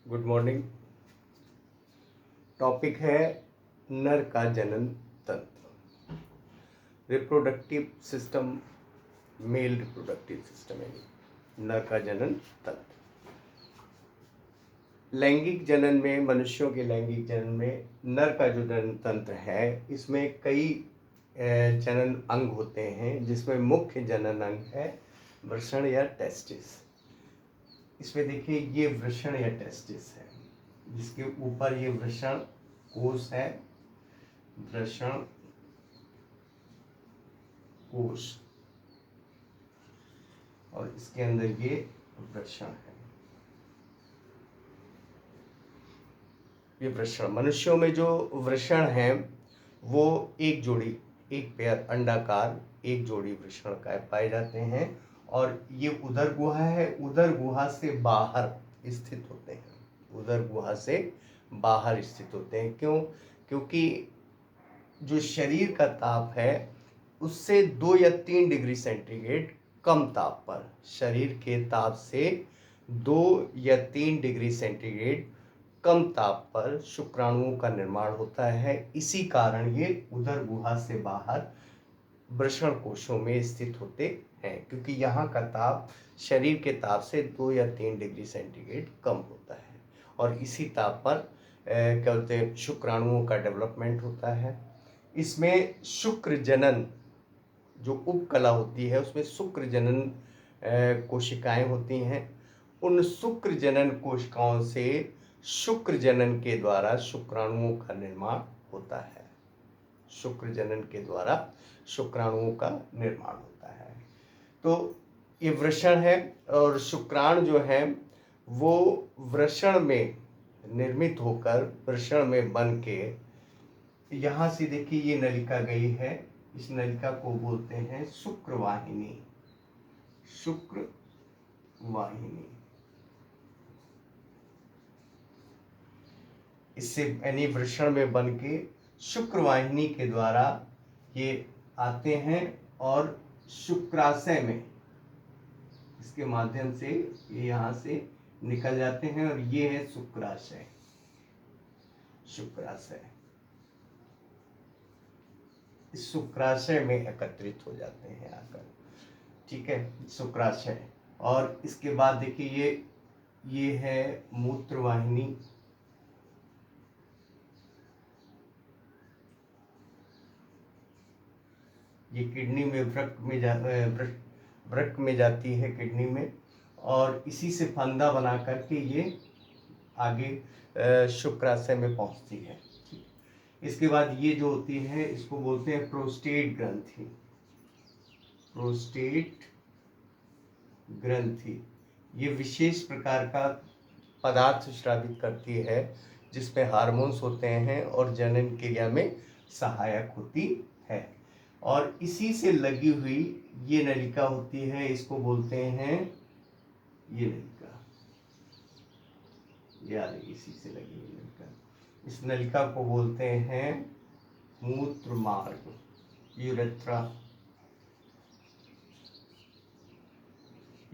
Good morning. Topic है नर का जनन तंत्र, reproductive system, male reproductive system यानी नर का जनन तंत्र। लैंगिक जनन में, मनुष्यों के लैंगिक जनन में नर का जो जनन तंत्र है, इसमें कई जनन अंग होते हैं, जिसमें मुख्य जनन अंग है वृषण या टेस्टिस। इसमें देखिए, ये वृषण या टेस्टिस है, जिसके ऊपर ये वृषण कोश है, वृषण कोश, और इसके अंदर ये वृषण है। ये वृषण, मनुष्यों में जो वृषण है वो एक जोड़ी, एक पेयर अंडाकार एक जोड़ी वृषण का पाए जाते हैं, और ये उदर गुहा है, उदर गुहा से बाहर स्थित होते हैं, उदर गुहा से बाहर स्थित होते हैं। क्यों? क्योंकि जो शरीर का ताप है उससे 2 या 3 डिग्री सेंटीग्रेड कम ताप पर, शरीर के ताप से 2 या 3 डिग्री सेंटीग्रेड कम ताप पर शुक्राणुओं का निर्माण होता है। इसी कारण ये उदर गुहा से बाहर वृषण कोशों में स्थित होते हैं, क्योंकि यहाँ का ताप शरीर के ताप से 2 या 3 डिग्री सेंटीग्रेड कम होता है, और इसी ताप पर क्या बोलते हैं, शुक्राणुओं का डेवलपमेंट होता है। इसमें शुक्र जनन जो उपकला होती है, उसमें शुक्र जनन कोशिकाएं होती हैं। उन शुक्र जनन कोशिकाओं से शुक्र जनन के द्वारा शुक्राणुओं का निर्माण होता है, शुक्र जनन के द्वारा शुक्राणुओं का निर्माण होता है। तो ये वृषण है, और शुक्राणु जो है वो वृषण में निर्मित होकर, वृषण में बन के, यहाँ से देखिए ये नलिका गई है, इस नलिका को बोलते हैं शुक्रवाहिनी, शुक्रवाहिनी। इससे यानी वृषण में बन के शुक्रवाहिनी के द्वारा ये आते हैं, और शुक्राशय में इसके माध्यम से ये यहाँ से निकल जाते हैं, और ये है शुक्राशय, शुक्राशय। इस शुक्राशय में एकत्रित हो जाते हैं आकर, ठीक है, शुक्राशय। और इसके बाद देखिए ये है मूत्रवाहिनी, ये किडनी में, वृक्क में जाती है, किडनी में, और इसी से फंदा बना करके ये आगे शुक्राशय में पहुंचती है। इसके बाद ये जो होती है, इसको बोलते हैं प्रोस्टेट ग्रंथि, प्रोस्टेट ग्रंथि। ये विशेष प्रकार का पदार्थ स्रावित करती है, जिसमें हार्मोन्स होते हैं और जनन क्रिया में सहायक होती है। और इसी से लगी हुई ये नलिका होती है, इसको बोलते हैं, ये नलिका, यार इसी से लगी हुई नलिका, इस नलिका को बोलते हैं मूत्र मार्ग, यूरेथ्रा,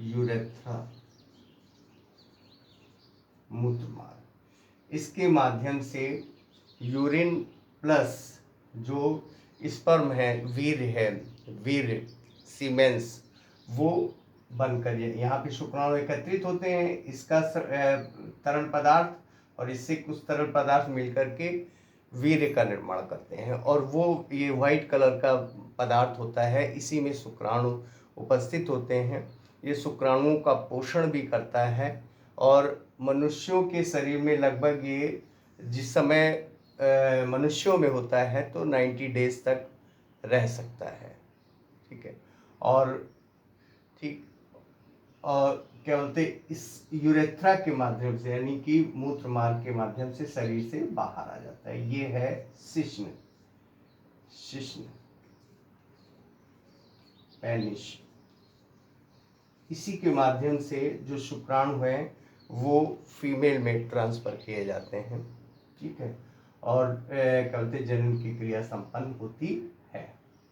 यूरेथ्रा, मूत्र मार्ग। इसके माध्यम से यूरिन प्लस जो स्पर्म है, वीर्य है, वीर्य, सीमेंस, वो बनकर यहाँ पे शुक्राणु एकत्रित होते हैं, इसका तरल पदार्थ और इससे कुछ तरल पदार्थ मिलकर के वीर्य का निर्माण करते हैं, और वो ये व्हाइट कलर का पदार्थ होता है, इसी में शुक्राणु उपस्थित होते हैं। ये शुक्राणुओं का पोषण भी करता है, और मनुष्यों के शरीर में लगभग ये, जिस समय मनुष्यों में होता है तो 90 डेज तक रह सकता है, ठीक है। और ठीक, और क्या बोलते, इस यूरेथ्रा के माध्यम से, यानी कि मूत्र मार्ग के माध्यम से शरीर से बाहर आ जाता है। ये है शिश्न, शिश्न, पेनिस। इसी के माध्यम से जो शुक्राणु हैं वो फीमेल में ट्रांसफर किए जाते हैं, ठीक है, और क्या बोलते, जनन की क्रिया संपन्न होती है,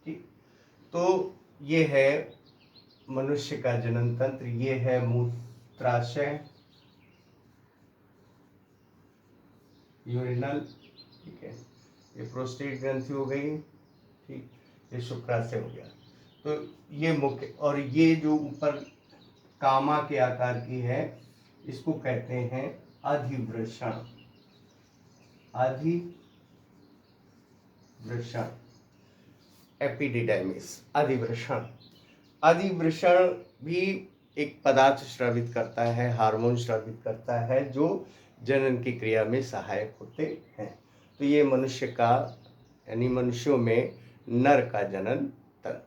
ठीक। तो ये है मनुष्य का जनन तंत्र, ये है मूत्राशय, यूरिनल, ठीक है, ये प्रोस्टेट ग्रंथि हो गई, ठीक, ये शुक्राशय हो गया। तो ये मुख्य, और ये जो ऊपर कामा के आकार की है इसको कहते हैं अधिवृषण, अधिवृषण, एपिडिडाइमिस, अधिवृषण। अधिवृषण भी एक पदार्थ स्रावित करता है, हार्मोन स्रावित करता है जो जनन की क्रिया में सहायक होते हैं। तो ये मनुष्य का, यानी मनुष्यों में नर का जनन तंत्र,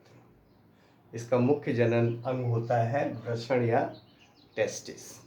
इसका मुख्य जनन अंग होता है वृषण या टेस्टिस।